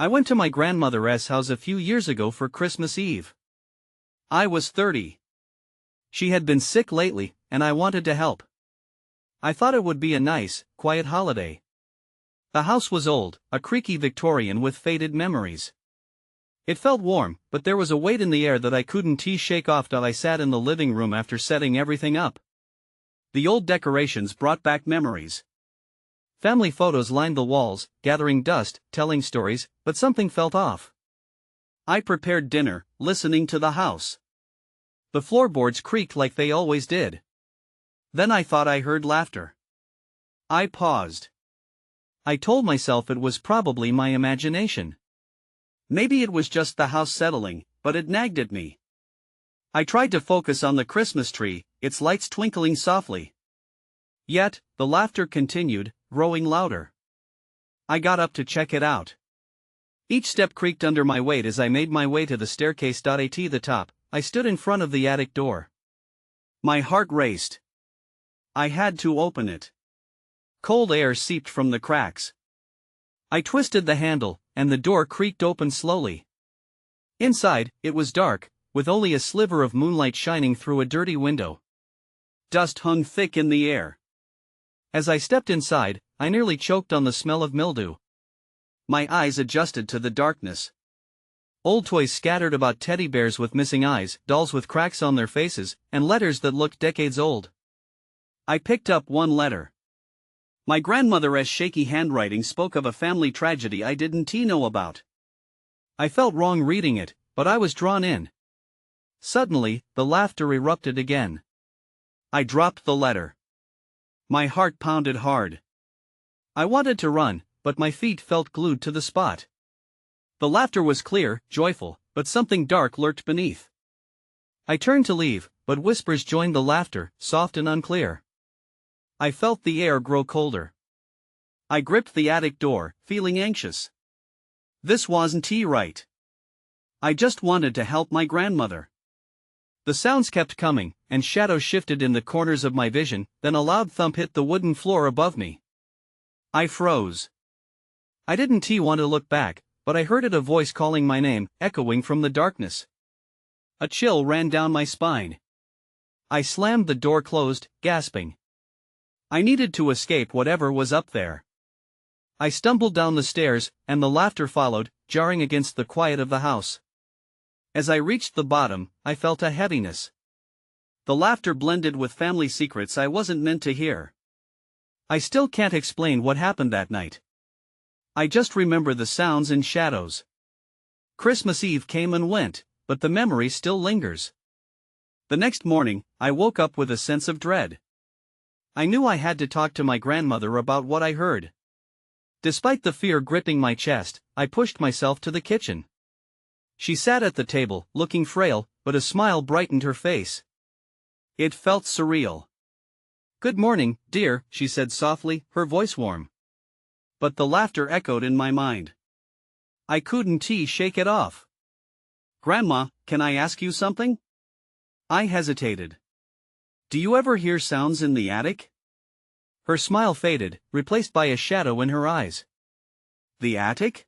I went to my grandmother's house a few years ago for Christmas Eve. I was 30. She had been sick lately, and I wanted to help. I thought it would be a nice, quiet holiday. The house was old, a creaky Victorian with faded memories. It felt warm, but there was a weight in the air that I couldn't shake off till I sat in the living room after setting everything up. The old decorations brought back memories. Family photos lined the walls, gathering dust, telling stories, but something felt off. I prepared dinner, listening to the house. The floorboards creaked like they always did. Then I thought I heard laughter. I paused. I told myself it was probably my imagination. Maybe it was just the house settling, but it nagged at me. I tried to focus on the Christmas tree, its lights twinkling softly. Yet, the laughter continued, growing louder. I got up to check it out. Each step creaked under my weight as I made my way to the staircase. At the top, I stood in front of the attic door. My heart raced. I had to open it. Cold air seeped from the cracks. I twisted the handle, and the door creaked open slowly. Inside, it was dark, with only a sliver of moonlight shining through a dirty window. Dust hung thick in the air. As I stepped inside, I nearly choked on the smell of mildew. My eyes adjusted to the darkness. Old toys scattered about, teddy bears with missing eyes, dolls with cracks on their faces, and letters that looked decades old. I picked up one letter. My grandmother's shaky handwriting spoke of a family tragedy I didn't know about. I felt wrong reading it, but I was drawn in. Suddenly, the laughter erupted again. I dropped the letter. My heart pounded hard. I wanted to run, but my feet felt glued to the spot. The laughter was clear, joyful, but something dark lurked beneath. I turned to leave, but whispers joined the laughter, soft and unclear. I felt the air grow colder. I gripped the attic door, feeling anxious. This wasn't right. I just wanted to help my grandmother. The sounds kept coming, and shadows shifted in the corners of my vision, then a loud thump hit the wooden floor above me. I froze. I didn't want to look back, but I heard a voice calling my name, echoing from the darkness. A chill ran down my spine. I slammed the door closed, gasping. I needed to escape whatever was up there. I stumbled down the stairs, and the laughter followed, jarring against the quiet of the house. As I reached the bottom, I felt a heaviness. The laughter blended with family secrets I wasn't meant to hear. I still can't explain what happened that night. I just remember the sounds and shadows. Christmas Eve came and went, but the memory still lingers. The next morning, I woke up with a sense of dread. I knew I had to talk to my grandmother about what I heard. Despite the fear gripping my chest, I pushed myself to the kitchen. She sat at the table, looking frail, but a smile brightened her face. It felt surreal. "Good morning, dear," she said softly, her voice warm. But the laughter echoed in my mind. I couldn't shake it off. "Grandma, can I ask you something?" I hesitated. "Do you ever hear sounds in the attic?" Her smile faded, replaced by a shadow in her eyes. "The attic?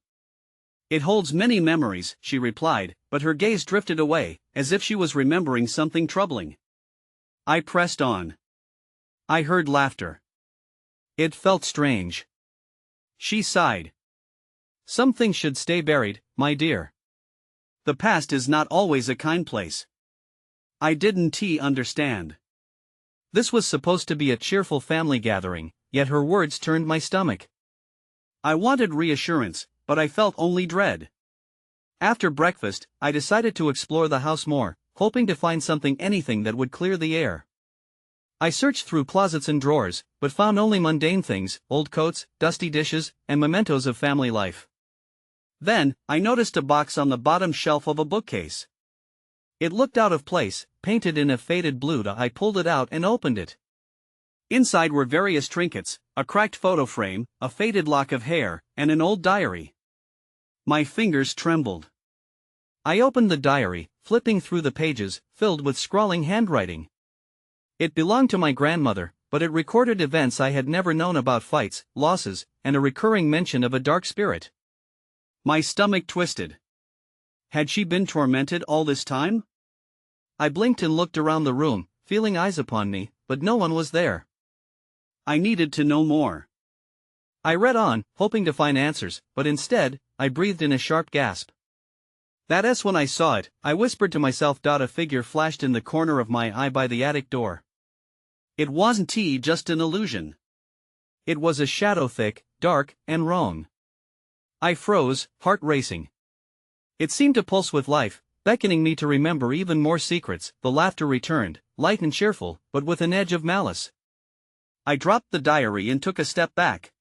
It holds many memories," she replied, but her gaze drifted away, as if she was remembering something troubling. I pressed on. I heard laughter. It felt strange. She sighed. "Some things should stay buried, my dear. The past is not always a kind place." I didn't understand. This was supposed to be a cheerful family gathering, yet her words turned my stomach. I wanted reassurance, but I felt only dread. After breakfast, I decided to explore the house more, hoping to find anything that would clear the air. I searched through closets and drawers, but found only mundane things, old coats, dusty dishes, and mementos of family life. Then, I noticed a box on the bottom shelf of a bookcase. It looked out of place, painted in a faded blue. I pulled it out and opened it. Inside were various trinkets, a cracked photo frame, a faded lock of hair, and an old diary. My fingers trembled. I opened the diary, flipping through the pages, filled with scrawling handwriting. It belonged to my grandmother, but it recorded events I had never known about: fights, losses, and a recurring mention of a dark spirit. My stomach twisted. Had she been tormented all this time? I blinked and looked around the room, feeling eyes upon me, but no one was there. I needed to know more. I read on, hoping to find answers, but instead, I breathed in a sharp gasp. That's when I saw it, I whispered to myself. A figure flashed in the corner of my eye by the attic door. It wasn't just an illusion. It was a shadow, thick, dark, and wrong. I froze, heart racing. It seemed to pulse with life, beckoning me to remember even more secrets. The laughter returned, light and cheerful, but with an edge of malice. I dropped the diary and took a step back.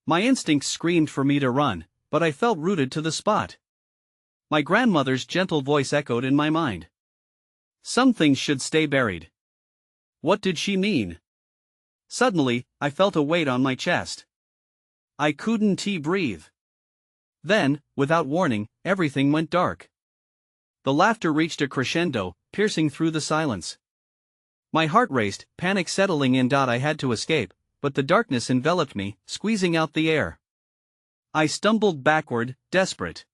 My instincts screamed for me to run, but I felt rooted to the spot. My grandmother's gentle voice echoed in my mind. Some things should stay buried. What did she mean? Suddenly, I felt a weight on my chest. I couldn't breathe. Then, without warning, everything went dark. The laughter reached a crescendo, piercing through the silence. My heart raced, panic settling in. I had to escape, but the darkness enveloped me, squeezing out the air. I stumbled backward, desperate.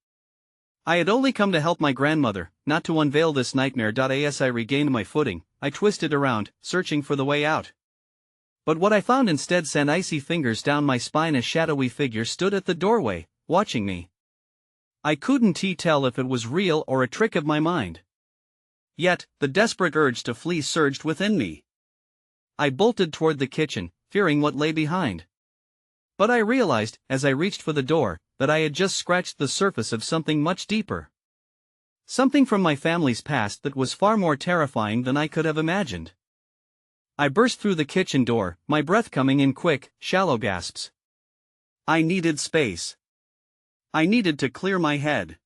I had only come to help my grandmother, not to unveil this nightmare. As I regained my footing, I twisted around, searching for the way out. But what I found instead sent icy fingers down my spine. A shadowy figure stood at the doorway, watching me. I couldn't tell if it was real or a trick of my mind. Yet, the desperate urge to flee surged within me. I bolted toward the kitchen, fearing what lay behind. But I realized, as I reached for the door, that I had just scratched the surface of something much deeper. Something from my family's past that was far more terrifying than I could have imagined. I burst through the kitchen door, my breath coming in quick, shallow gasps. I needed space. I needed to clear my head.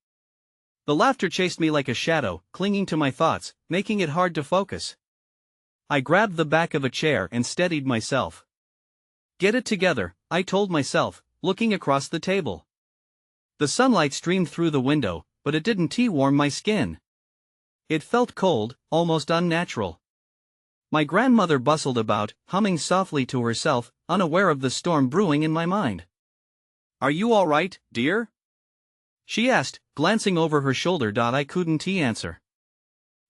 The laughter chased me like a shadow, clinging to my thoughts, making it hard to focus. I grabbed the back of a chair and steadied myself. Get it together, I told myself, looking across the table. The sunlight streamed through the window, but it didn't warm my skin. It felt cold, almost unnatural. My grandmother bustled about, humming softly to herself, unaware of the storm brewing in my mind. Are you all right, dear? She asked, glancing over her shoulder. I couldn't answer.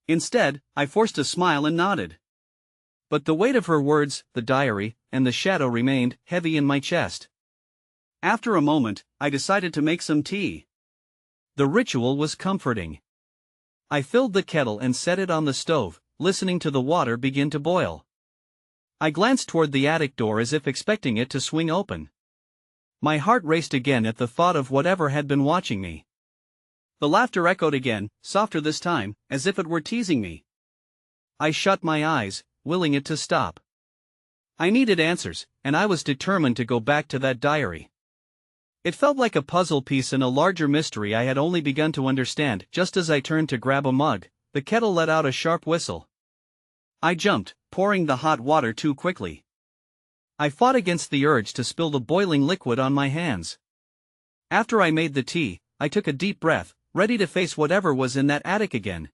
Instead, I forced a smile and nodded. But the weight of her words, the diary, and the shadow remained heavy in my chest. After a moment, I decided to make some tea. The ritual was comforting. I filled the kettle and set it on the stove, listening to the water begin to boil. I glanced toward the attic door as if expecting it to swing open. My heart raced again at the thought of whatever had been watching me. The laughter echoed again, softer this time, as if it were teasing me. I shut my eyes, willing it to stop. I needed answers, and I was determined to go back to that diary. It felt like a puzzle piece in a larger mystery I had only begun to understand. Just as I turned to grab a mug, the kettle let out a sharp whistle. I jumped, pouring the hot water too quickly. I fought against the urge to spill the boiling liquid on my hands. After I made the tea, I took a deep breath, ready to face whatever was in that attic again.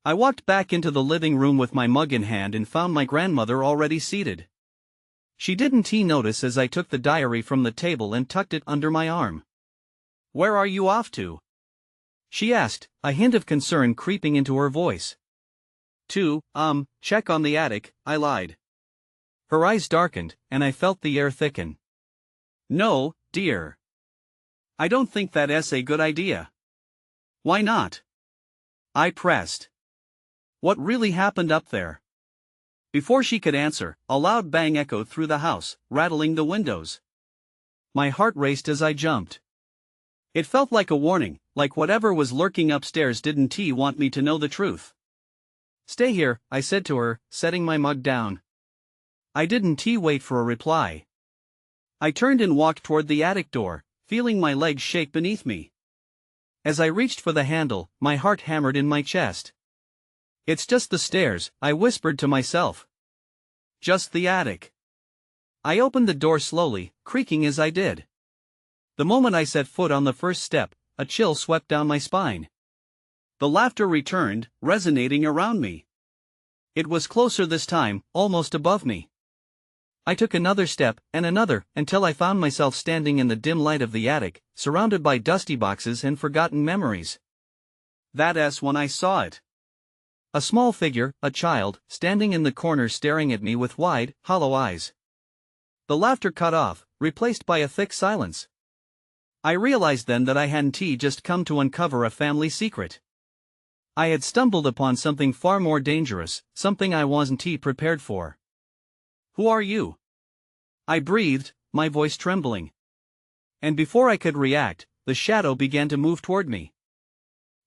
I walked back into the living room with my mug in hand and found my grandmother already seated. She didn't notice as I took the diary from the table and tucked it under my arm. "Where are you off to?" she asked, a hint of concern creeping into her voice. "To, check on the attic," I lied. Her eyes darkened, and I felt the air thicken. "No, dear. I don't think that's a good idea." "Why not?" I pressed. "What really happened up there?" Before she could answer, a loud bang echoed through the house, rattling the windows. My heart raced as I jumped. It felt like a warning, like whatever was lurking upstairs didn't want me to know the truth. "Stay here," I said to her, setting my mug down. I didn't wait for a reply. I turned and walked toward the attic door, feeling my legs shake beneath me. As I reached for the handle, my heart hammered in my chest. "It's just the stairs," I whispered to myself. "Just the attic." I opened the door slowly, creaking as I did. The moment I set foot on the first step, a chill swept down my spine. The laughter returned, resonating around me. It was closer this time, almost above me. I took another step, and another, until I found myself standing in the dim light of the attic, surrounded by dusty boxes and forgotten memories. That's when I saw it. A small figure, a child, standing in the corner staring at me with wide, hollow eyes. The laughter cut off, replaced by a thick silence. I realized then that I hadn't just come to uncover a family secret. I had stumbled upon something far more dangerous, something I wasn't prepared for. "Who are you?" I breathed, my voice trembling. And before I could react, the shadow began to move toward me.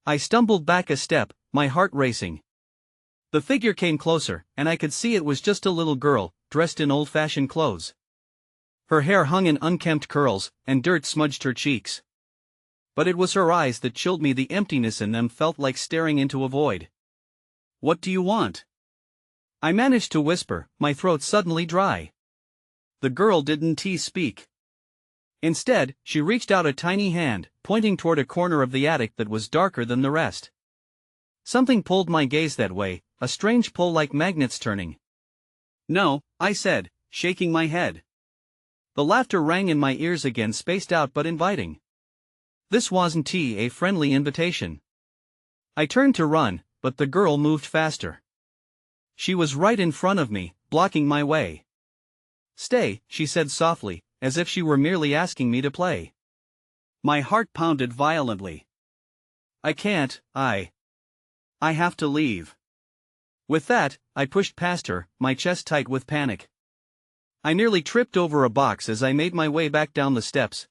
I stumbled back a step, my heart racing. The figure came closer, and I could see it was just a little girl, dressed in old-fashioned clothes. Her hair hung in unkempt curls, and dirt smudged her cheeks. But it was her eyes that chilled me. The emptiness in them felt like staring into a void. "What do you want?" I managed to whisper, my throat suddenly dry. The girl didn't speak. Instead, she reached out a tiny hand, pointing toward a corner of the attic that was darker than the rest. Something pulled my gaze that way, a strange pull like magnets turning. "No," I said, shaking my head. The laughter rang in my ears again, spaced out but inviting. This wasn't a friendly invitation. I turned to run, but the girl moved faster. She was right in front of me, blocking my way. "Stay," she said softly, as if she were merely asking me to play. My heart pounded violently. "I can't, I have to leave." With that, I pushed past her, my chest tight with panic. I nearly tripped over a box as I made my way back down the steps.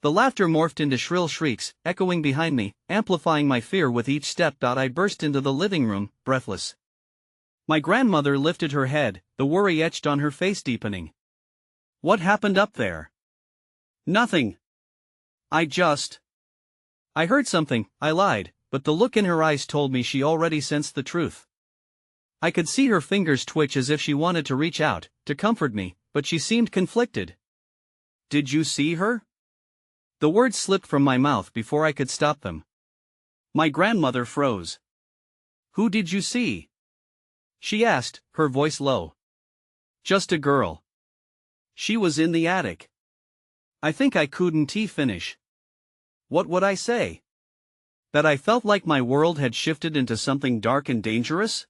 The laughter morphed into shrill shrieks, echoing behind me, amplifying my fear with each step. I burst into the living room, breathless. My grandmother lifted her head, the worry etched on her face deepening. "What happened up there?" "Nothing. I heard something," I lied, but the look in her eyes told me she already sensed the truth. I could see her fingers twitch as if she wanted to reach out, to comfort me, but she seemed conflicted. "Did you see her?" The words slipped from my mouth before I could stop them. My grandmother froze. "Who did you see?" she asked, her voice low. "Just a girl. She was in the attic." I think I couldn't finish. What would I say? That I felt like my world had shifted into something dark and dangerous?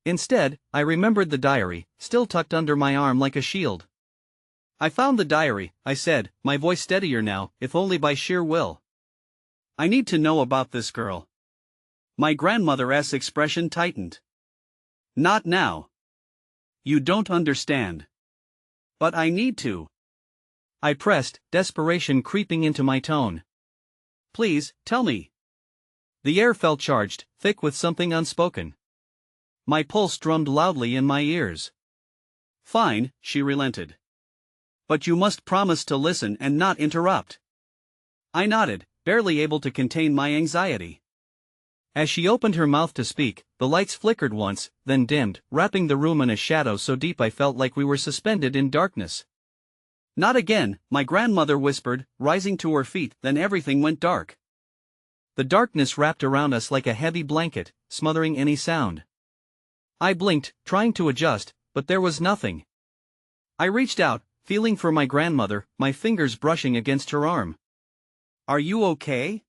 Instead, I remembered the diary, still tucked under my arm like a shield. "I found the diary," I said, my voice steadier now, if only by sheer will. "I need to know about this girl." My grandmother's expression tightened. "Not now. You don't understand." "But I need to." I pressed, desperation creeping into my tone. "Please, tell me." The air felt charged, thick with something unspoken. My pulse drummed loudly in my ears. "Fine," she relented. "But you must promise to listen and not interrupt." I nodded, barely able to contain my anxiety. As she opened her mouth to speak, the lights flickered once, then dimmed, wrapping the room in a shadow so deep I felt like we were suspended in darkness. "Not again," my grandmother whispered, rising to her feet. Then everything went dark. The darkness wrapped around us like a heavy blanket, smothering any sound. I blinked, trying to adjust, but there was nothing. I reached out, feeling for my grandmother, my fingers brushing against her arm. "Are you okay?"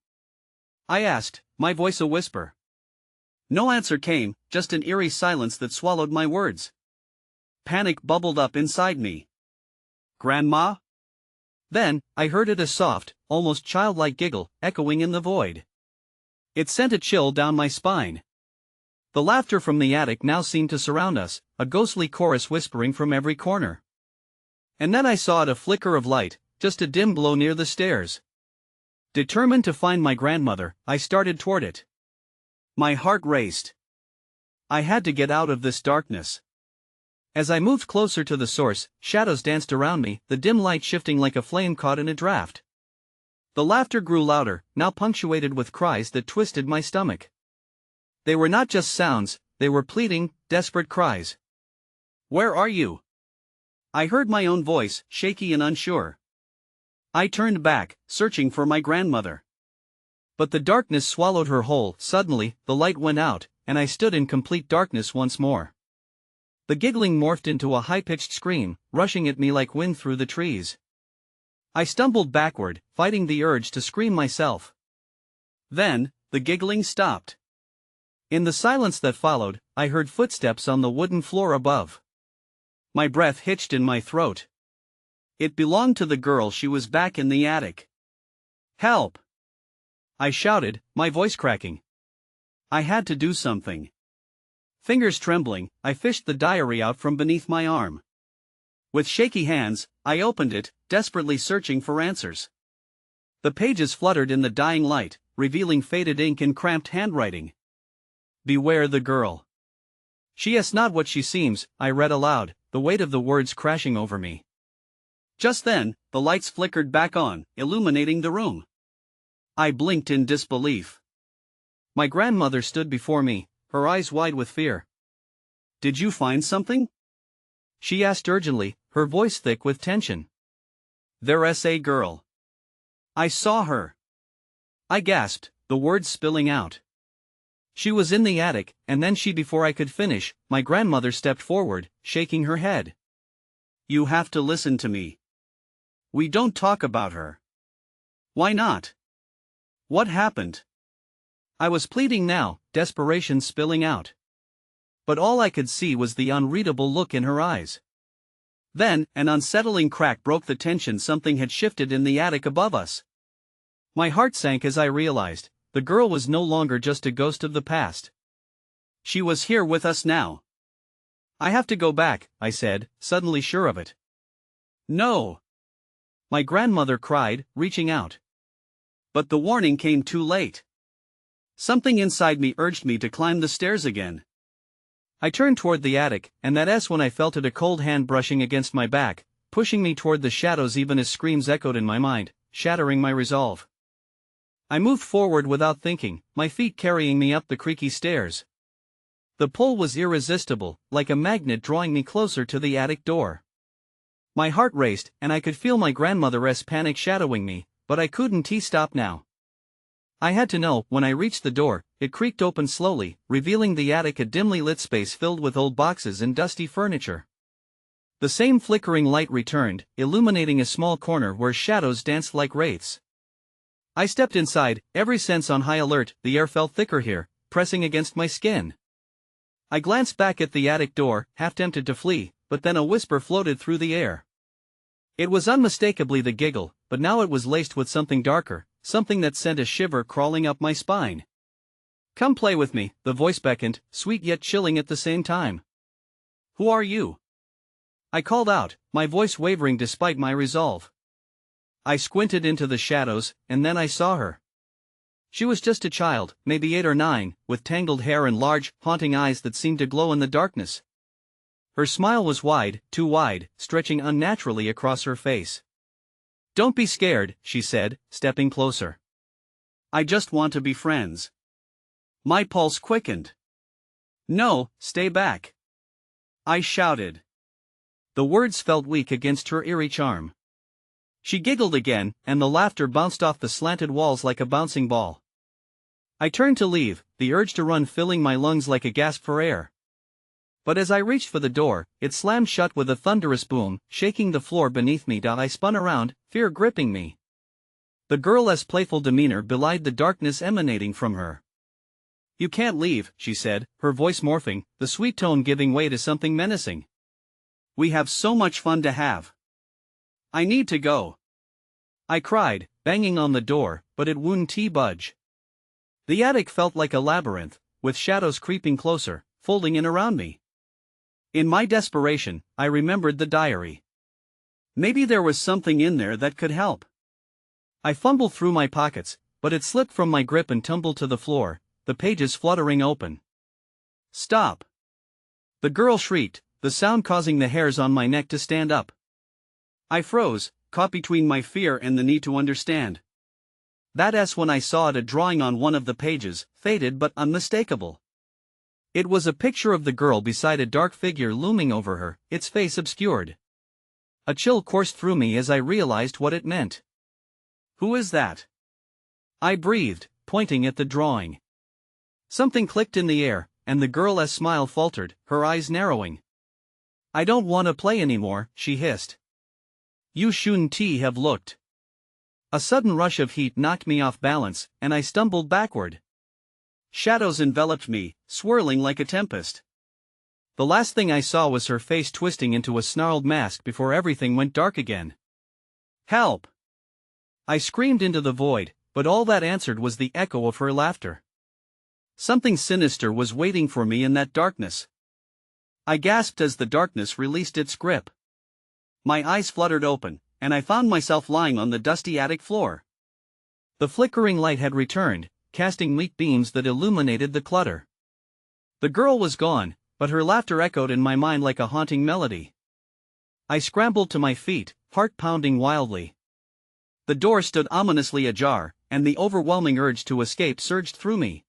I asked, my voice a whisper. No answer came, just an eerie silence that swallowed my words. Panic bubbled up inside me. "Grandma?" Then, I heard it, a soft, almost childlike giggle, echoing in the void. It sent a chill down my spine. The laughter from the attic now seemed to surround us, a ghostly chorus whispering from every corner. And then I saw it, a flicker of light, just a dim glow near the stairs. Determined to find my grandmother, I started toward it. My heart raced. I had to get out of this darkness. As I moved closer to the source, shadows danced around me, the dim light shifting like a flame caught in a draft. The laughter grew louder, now punctuated with cries that twisted my stomach. They were not just sounds, they were pleading, desperate cries. "Where are you?" I heard my own voice, shaky and unsure. I turned back, searching for my grandmother. But the darkness swallowed her whole. Suddenly, the light went out, and I stood in complete darkness once more. The giggling morphed into a high-pitched scream, rushing at me like wind through the trees. I stumbled backward, fighting the urge to scream myself. Then, the giggling stopped. In the silence that followed, I heard footsteps on the wooden floor above. My breath hitched in my throat. It belonged to the girl. She was back in the attic. "Help!" I shouted, my voice cracking. I had to do something. Fingers trembling, I fished the diary out from beneath my arm. With shaky hands, I opened it, desperately searching for answers. The pages fluttered in the dying light, revealing faded ink and cramped handwriting. "Beware the girl. She is not what she seems," I read aloud, the weight of the words crashing over me. Just then, the lights flickered back on, illuminating the room. I blinked in disbelief. My grandmother stood before me, her eyes wide with fear. "Did you find something?" she asked urgently, her voice thick with tension. "There's a girl. I saw her." I gasped, the words spilling out. "She was in the attic," and then before I could finish, my grandmother stepped forward, shaking her head. "You have to listen to me. We don't talk about her." "Why not? What happened?" I was pleading now, desperation spilling out. But all I could see was the unreadable look in her eyes. Then, an unsettling crack broke the tension. Something had shifted in the attic above us. My heart sank as I realized, the girl was no longer just a ghost of the past. She was here with us now. "I have to go back," I said, suddenly sure of it. "No!" my grandmother cried, reaching out. But the warning came too late. Something inside me urged me to climb the stairs again. I turned toward the attic, and that's when I felt a cold hand brushing against my back, pushing me toward the shadows even as screams echoed in my mind, shattering my resolve. I moved forward without thinking, my feet carrying me up the creaky stairs. The pull was irresistible, like a magnet drawing me closer to the attic door. My heart raced, and I could feel my grandmother's panic shadowing me, but I couldn't stop now. I had to know. When I reached the door, it creaked open slowly, revealing the attic, a dimly lit space filled with old boxes and dusty furniture. The same flickering light returned, illuminating a small corner where shadows danced like wraiths. I stepped inside, every sense on high alert. The air felt thicker here, pressing against my skin. I glanced back at the attic door, half tempted to flee, but then a whisper floated through the air. It was unmistakably the giggle, but now it was laced with something darker, something that sent a shiver crawling up my spine. "Come play with me," the voice beckoned, sweet yet chilling at the same time. "Who are you?" I called out, my voice wavering despite my resolve. I squinted into the shadows, and then I saw her. She was just a child, maybe 8 or 9, with tangled hair and large, haunting eyes that seemed to glow in the darkness. Her smile was wide, too wide, stretching unnaturally across her face. "Don't be scared," she said, stepping closer. "I just want to be friends." My pulse quickened. "No, stay back," I shouted. The words felt weak against her eerie charm. She giggled again, and the laughter bounced off the slanted walls like a bouncing ball. I turned to leave, the urge to run filling my lungs like a gasp for air. But as I reached for the door, it slammed shut with a thunderous boom, shaking the floor beneath me. I spun around, fear gripping me. The girl's playful demeanor belied the darkness emanating from her. "You can't leave," she said, her voice morphing, the sweet tone giving way to something menacing. "We have so much fun to have." "I need to go," I cried, banging on the door, but it wouldn't budge. The attic felt like a labyrinth, with shadows creeping closer, folding in around me. In my desperation, I remembered the diary. Maybe there was something in there that could help. I fumbled through my pockets, but it slipped from my grip and tumbled to the floor, the pages fluttering open. "Stop!" the girl shrieked, the sound causing the hairs on my neck to stand up. I froze, caught between my fear and the need to understand. That's when I saw a drawing on one of the pages, faded but unmistakable. It was a picture of the girl beside a dark figure looming over her, its face obscured. A chill coursed through me as I realized what it meant. "Who is that?" I breathed, pointing at the drawing. Something clicked in the air, and the girl's smile faltered, her eyes narrowing. I don't want to play anymore, she hissed. You shouldn't have looked. A sudden rush of heat knocked me off balance, and I stumbled backward. Shadows enveloped me, swirling like a tempest. The last thing I saw was her face twisting into a snarled mask before everything went dark again. Help! I screamed into the void, but all that answered was the echo of her laughter. Something sinister was waiting for me in that darkness. I gasped as the darkness released its grip. My eyes fluttered open, and I found myself lying on the dusty attic floor. The flickering light had returned, casting weak beams that illuminated the clutter. The girl was gone, but her laughter echoed in my mind like a haunting melody. I scrambled to my feet, heart pounding wildly. The door stood ominously ajar, and the overwhelming urge to escape surged through me.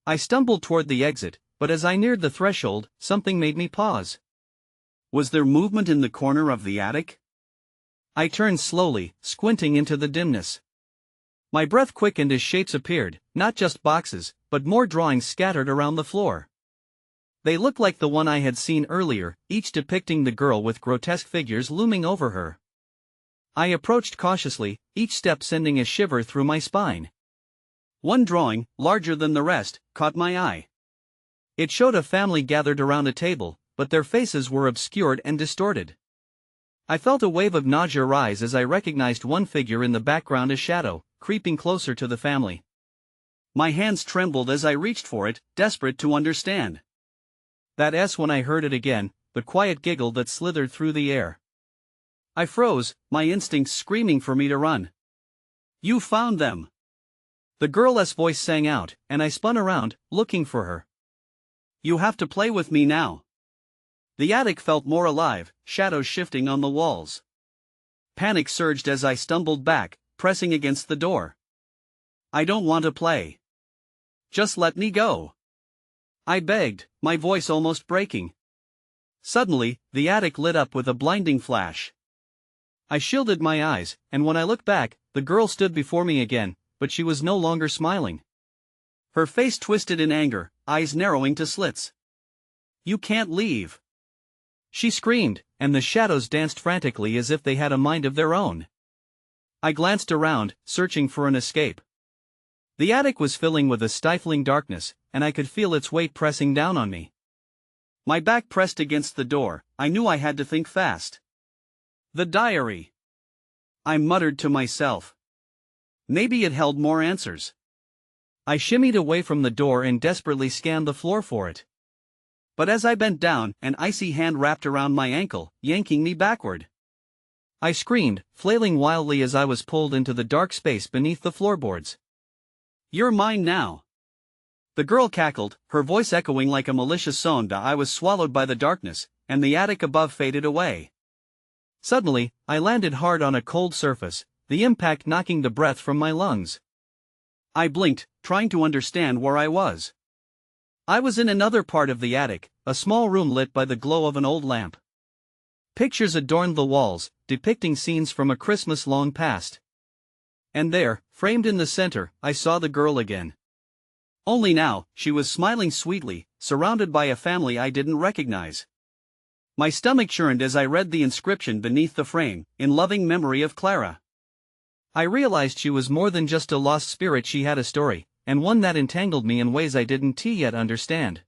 I stumbled toward the exit, but as I neared the threshold, something made me pause. Was there movement in the corner of the attic? I turned slowly, squinting into the dimness. My breath quickened as shapes appeared, not just boxes, but more drawings scattered around the floor. They looked like the one I had seen earlier, each depicting the girl with grotesque figures looming over her. I approached cautiously, each step sending a shiver through my spine. One drawing, larger than the rest, caught my eye. It showed a family gathered around a table, but their faces were obscured and distorted. I felt a wave of nausea rise as I recognized one figure in the background as shadow, creeping closer to the family. My hands trembled as I reached for it, desperate to understand. That S when I heard it again, the quiet giggle that slithered through the air. I froze, my instincts screaming for me to run. You found them! The girl's voice sang out, and I spun around, looking for her. You have to play with me now. The attic felt more alive, shadows shifting on the walls. Panic surged as I stumbled back, pressing against the door. I don't want to play. Just let me go. I begged, my voice almost breaking. Suddenly, the attic lit up with a blinding flash. I shielded my eyes, and when I looked back, the girl stood before me again, but she was no longer smiling. Her face twisted in anger, eyes narrowing to slits. You can't leave! She screamed, and the shadows danced frantically as if they had a mind of their own. I glanced around, searching for an escape. The attic was filling with a stifling darkness, and I could feel its weight pressing down on me. My back pressed against the door, I knew I had to think fast. The diary! I muttered to myself. Maybe it held more answers. I shimmied away from the door and desperately scanned the floor for it. But as I bent down, an icy hand wrapped around my ankle, yanking me backward. I screamed, flailing wildly as I was pulled into the dark space beneath the floorboards. You're mine now! The girl cackled, her voice echoing like a malicious sonda. I was swallowed by the darkness, and the attic above faded away. Suddenly, I landed hard on a cold surface, the impact knocking the breath from my lungs. I blinked, trying to understand where I was. I was in another part of the attic, a small room lit by the glow of an old lamp. Pictures adorned the walls, depicting scenes from a Christmas long past. And there, framed in the center, I saw the girl again. Only now, she was smiling sweetly, surrounded by a family I didn't recognize. My stomach churned as I read the inscription beneath the frame, in loving memory of Clara. I realized she was more than just a lost spirit. She had a story, and one that entangled me in ways I didn't yet understand.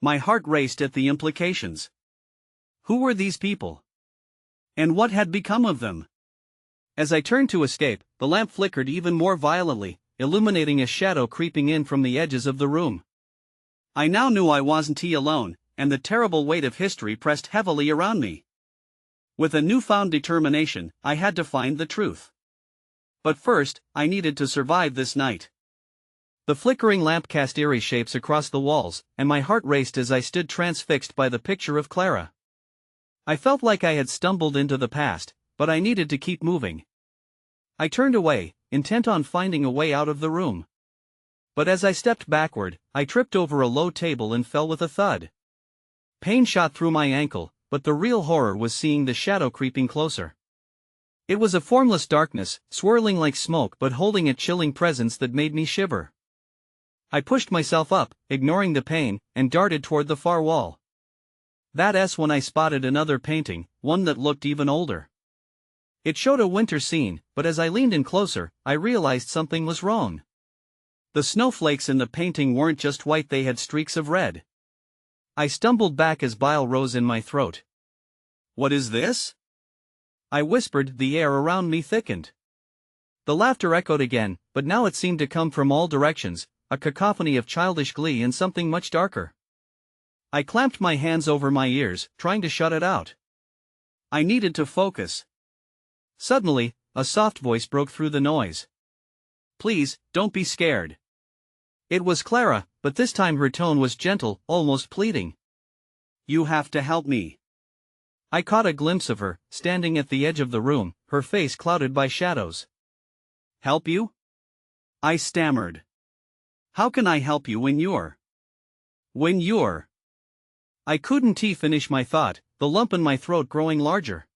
My heart raced at the implications. Who were these people? And what had become of them? As I turned to escape, the lamp flickered even more violently, illuminating a shadow creeping in from the edges of the room. I now knew I wasn't alone, and the terrible weight of history pressed heavily around me. With a newfound determination, I had to find the truth. But first, I needed to survive this night. The flickering lamp cast eerie shapes across the walls, and my heart raced as I stood transfixed by the picture of Clara. I felt like I had stumbled into the past, but I needed to keep moving. I turned away, intent on finding a way out of the room. But as I stepped backward, I tripped over a low table and fell with a thud. Pain shot through my ankle, but the real horror was seeing the shadow creeping closer. It was a formless darkness, swirling like smoke but holding a chilling presence that made me shiver. I pushed myself up, ignoring the pain, and darted toward the far wall. That's when I spotted another painting, one that looked even older. It showed a winter scene, but as I leaned in closer, I realized something was wrong. The snowflakes in the painting weren't just white, they had streaks of red. I stumbled back as bile rose in my throat. "What is this?" I whispered, the air around me thickened. The laughter echoed again, but now it seemed to come from all directions, a cacophony of childish glee and something much darker. I clamped my hands over my ears, trying to shut it out. I needed to focus. Suddenly, a soft voice broke through the noise. "Please, don't be scared." It was Clara, but this time her tone was gentle, almost pleading. "You have to help me." I caught a glimpse of her, standing at the edge of the room, her face clouded by shadows. "Help you?" I stammered. "How can I help you when you're... I couldn't finish my thought, the lump in my throat growing larger.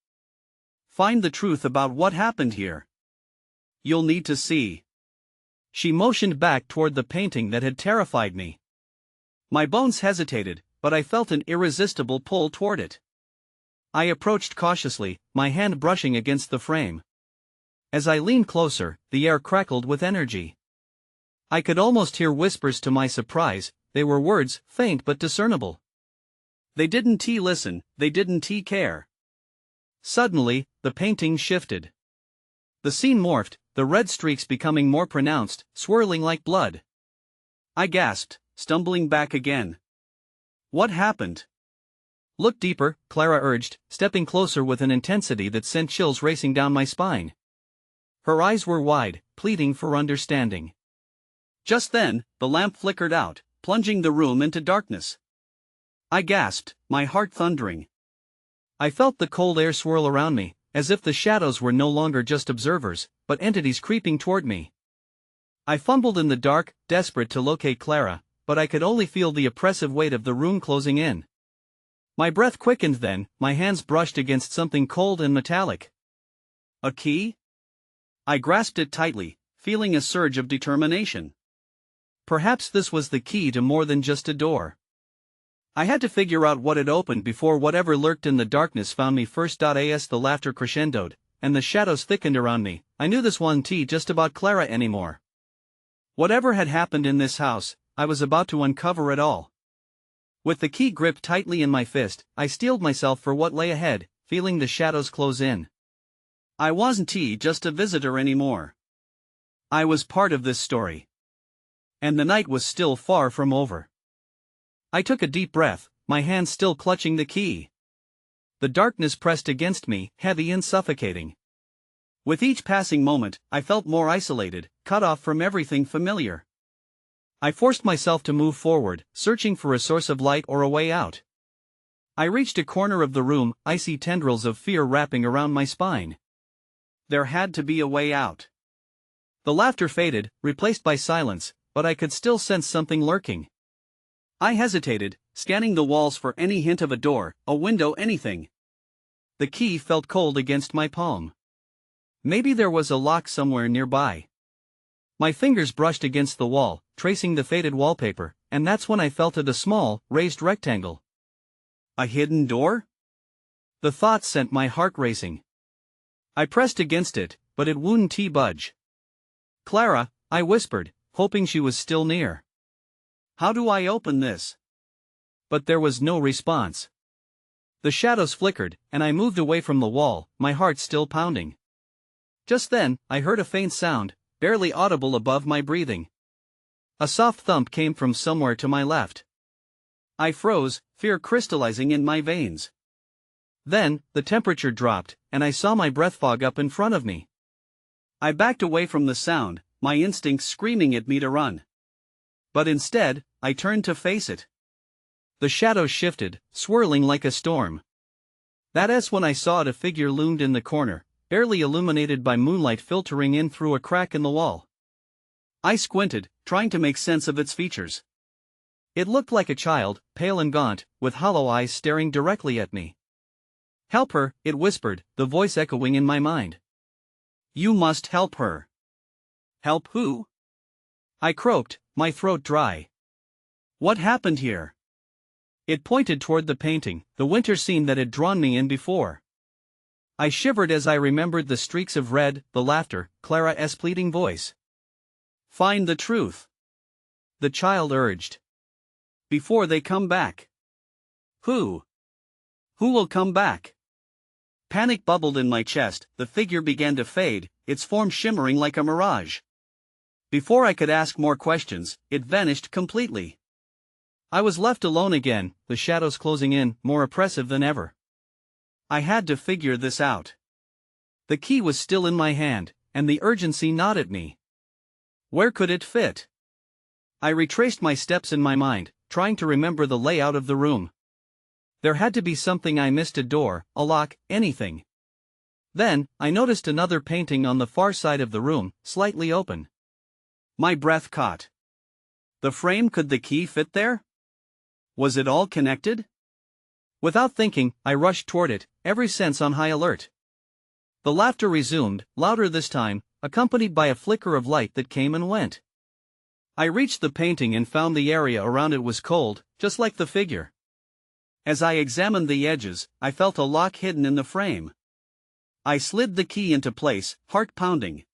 "Find the truth about what happened here. You'll need to see." She motioned back toward the painting that had terrified me. My bones hesitated, but I felt an irresistible pull toward it. I approached cautiously, my hand brushing against the frame. As I leaned closer, the air crackled with energy. I could almost hear whispers to my surprise. They were words, faint but discernible. They didn't listen, they didn't care. Suddenly, the painting shifted. The scene morphed, the red streaks becoming more pronounced, swirling like blood. I gasped, stumbling back again. "What happened?" "Look deeper," Clara urged, stepping closer with an intensity that sent chills racing down my spine. Her eyes were wide, pleading for understanding. Just then, the lamp flickered out, plunging the room into darkness. I gasped, my heart thundering. I felt the cold air swirl around me, as if the shadows were no longer just observers, but entities creeping toward me. I fumbled in the dark, desperate to locate Clara, but I could only feel the oppressive weight of the room closing in. My breath quickened then, my hands brushed against something cold and metallic. A key? I grasped it tightly, feeling a surge of determination. Perhaps this was the key to more than just a door. I had to figure out what had opened before whatever lurked in the darkness found me first. As the laughter crescendoed, and the shadows thickened around me, I knew this wasn't just about Clara anymore. Whatever had happened in this house, I was about to uncover it all. With the key gripped tightly in my fist, I steeled myself for what lay ahead, feeling the shadows close in. I wasn't just a visitor anymore. I was part of this story. And the night was still far from over. I took a deep breath, my hand still clutching the key. The darkness pressed against me, heavy and suffocating. With each passing moment, I felt more isolated, cut off from everything familiar. I forced myself to move forward, searching for a source of light or a way out. I reached a corner of the room, icy tendrils of fear wrapping around my spine. There had to be a way out. The laughter faded, replaced by silence, but I could still sense something lurking. I hesitated, scanning the walls for any hint of a door, a window, anything. The key felt cold against my palm. Maybe there was a lock somewhere nearby. My fingers brushed against the wall, tracing the faded wallpaper, and that's when I felt it, a small, raised rectangle. A hidden door? The thought sent my heart racing. I pressed against it, but it wouldn't budge. "Clara," I whispered, hoping she was still near. "How do I open this?" But there was no response. The shadows flickered, and I moved away from the wall, my heart still pounding. Just then, I heard a faint sound, barely audible above my breathing. A soft thump came from somewhere to my left. I froze, fear crystallizing in my veins. Then, the temperature dropped, and I saw my breath fog up in front of me. I backed away from the sound, my instincts screaming at me to run. But instead, I turned to face it. The shadows shifted, swirling like a storm. That's when I saw a figure loomed in the corner, barely illuminated by moonlight filtering in through a crack in the wall. I squinted, trying to make sense of its features. It looked like a child, pale and gaunt, with hollow eyes staring directly at me. "Help her," it whispered, the voice echoing in my mind. "You must help her." "Help who?" I croaked, my throat dry. "What happened here?" It pointed toward the painting, the winter scene that had drawn me in before. I shivered as I remembered the streaks of red, the laughter, Clara's pleading voice. "Find the truth," the child urged. "Before they come back." Who? Who will come back? Panic bubbled in my chest, the figure began to fade, its form shimmering like a mirage. Before I could ask more questions, it vanished completely. I was left alone again, the shadows closing in, more oppressive than ever. I had to figure this out. The key was still in my hand, and the urgency gnawed at me. Where could it fit? I retraced my steps in my mind, trying to remember the layout of the room. There had to be something I missed, a door, a lock, anything. Then, I noticed another painting on the far side of the room, slightly open. My breath caught. The frame, could the key fit there? Was it all connected? Without thinking, I rushed toward it, every sense on high alert. The laughter resumed, louder this time, accompanied by a flicker of light that came and went. I reached the painting and found the area around it was cold, just like the figure. As I examined the edges, I felt a lock hidden in the frame. I slid the key into place, heart pounding.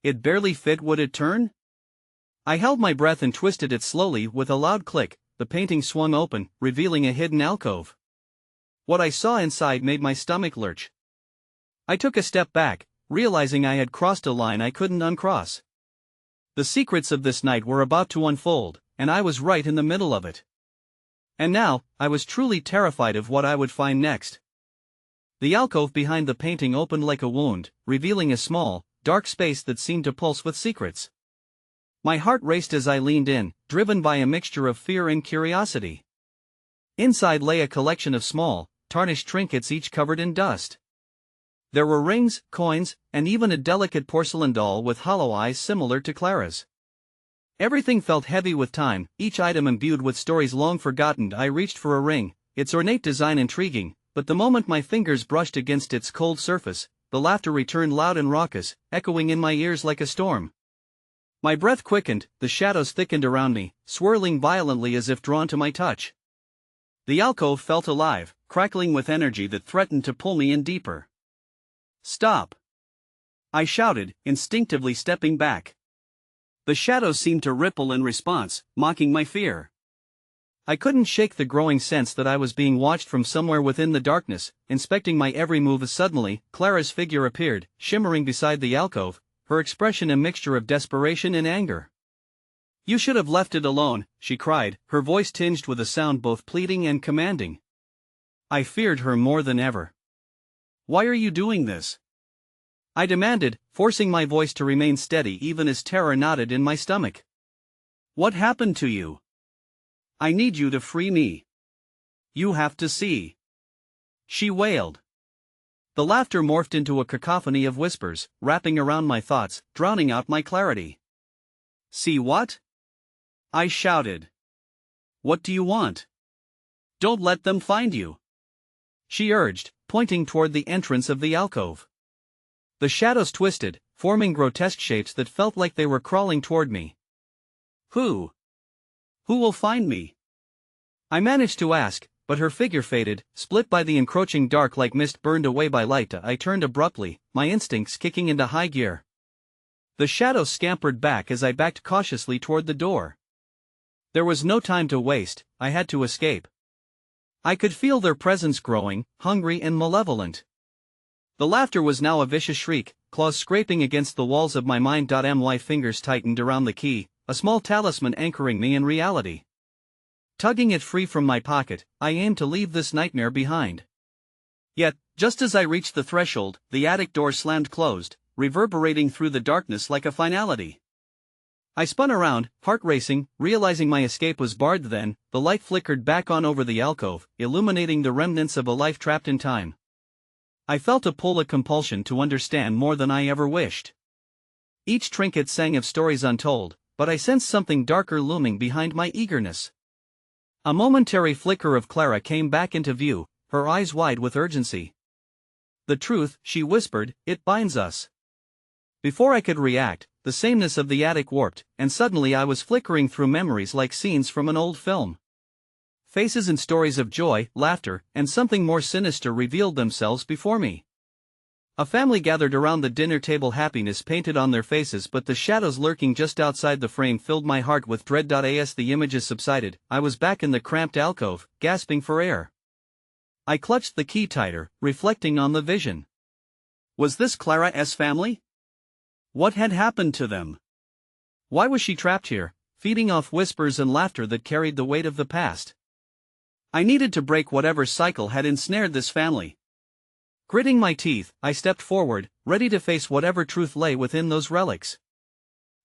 It barely fit. Would it turn? I held my breath and twisted it slowly. With a loud click, the painting swung open, revealing a hidden alcove. What I saw inside made my stomach lurch. I took a step back, realizing I had crossed a line I couldn't uncross. The secrets of this night were about to unfold, and I was right in the middle of it. And now, I was truly terrified of what I would find next. The alcove behind the painting opened like a wound, revealing a small, dark space that seemed to pulse with secrets. My heart raced as I leaned in, driven by a mixture of fear and curiosity. Inside lay a collection of small, tarnished trinkets, each covered in dust. There were rings, coins, and even a delicate porcelain doll with hollow eyes similar to Clara's. Everything felt heavy with time, each item imbued with stories long forgotten. I reached for a ring, its ornate design intriguing, but the moment my fingers brushed against its cold surface, the laughter returned loud and raucous, echoing in my ears like a storm. My breath quickened, the shadows thickened around me, swirling violently as if drawn to my touch. The alcove felt alive, crackling with energy that threatened to pull me in deeper. "Stop!" I shouted, instinctively stepping back. The shadows seemed to ripple in response, mocking my fear. I couldn't shake the growing sense that I was being watched from somewhere within the darkness, inspecting my every move. As suddenly, Clara's figure appeared, shimmering beside the alcove, her expression a mixture of desperation and anger. "You should have left it alone," she cried, her voice tinged with a sound both pleading and commanding. I feared her more than ever. "Why are you doing this?" I demanded, forcing my voice to remain steady even as terror knotted in my stomach. "What happened to you? I need you to free me. You have to see," she wailed. The laughter morphed into a cacophony of whispers, wrapping around my thoughts, drowning out my clarity. "See what?" I shouted. "What do you want? Don't let them find you," she urged, pointing toward the entrance of the alcove. The shadows twisted, forming grotesque shapes that felt like they were crawling toward me. Who will find me?" I managed to ask, but her figure faded, split by the encroaching dark like mist burned away by light. I turned abruptly, my instincts kicking into high gear. The shadows scampered back as I backed cautiously toward the door. There was no time to waste, I had to escape. I could feel their presence growing, hungry and malevolent. The laughter was now a vicious shriek, claws scraping against the walls of my mind. My fingers tightened around the key, a small talisman anchoring me in reality. Tugging it free from my pocket, I aimed to leave this nightmare behind. Yet, just as I reached the threshold, the attic door slammed closed, reverberating through the darkness like a finality. I spun around, heart racing, realizing my escape was barred. Then, the light flickered back on over the alcove, illuminating the remnants of a life trapped in time. I felt a pull, a compulsion to understand more than I ever wished. Each trinket sang of stories untold, but I sensed something darker looming behind my eagerness. A momentary flicker of Clara came back into view, her eyes wide with urgency. "The truth," she whispered, "it binds us." Before I could react, the sameness of the attic warped, and suddenly I was flickering through memories like scenes from an old film. faces and stories of joy, laughter, and something more sinister revealed themselves before me. A family gathered around the dinner table, happiness painted on their faces, but the shadows lurking just outside the frame filled my heart with dread. As the images subsided, I was back in the cramped alcove, gasping for air. I clutched the key tighter, reflecting on the vision. Was this Clara's family? What had happened to them? Why was she trapped here, feeding off whispers and laughter that carried the weight of the past? I needed to break whatever cycle had ensnared this family. Gritting my teeth, I stepped forward, ready to face whatever truth lay within those relics.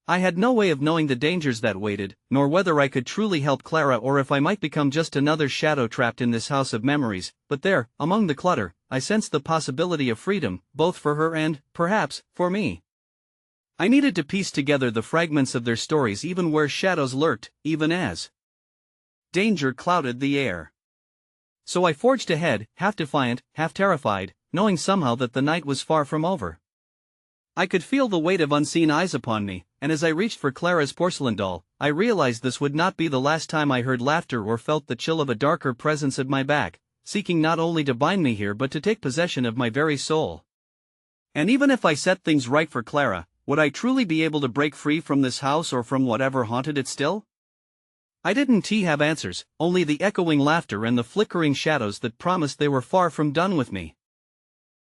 I had no way of knowing the dangers that waited, nor whether I could truly help Clara or if I might become just another shadow trapped in this house of memories, but there, among the clutter, I sensed the possibility of freedom, both for her and, perhaps, for me. I needed to piece together the fragments of their stories, even where shadows lurked, even as danger clouded the air. So I forged ahead, half defiant, half terrified, knowing somehow that the night was far from over. I could feel the weight of unseen eyes upon me, and as I reached for Clara's porcelain doll, I realized this would not be the last time I heard laughter or felt the chill of a darker presence at my back, seeking not only to bind me here but to take possession of my very soul. And even if I set things right for Clara, would I truly be able to break free from this house or from whatever haunted it still? I didn't have answers, only the echoing laughter and the flickering shadows that promised they were far from done with me.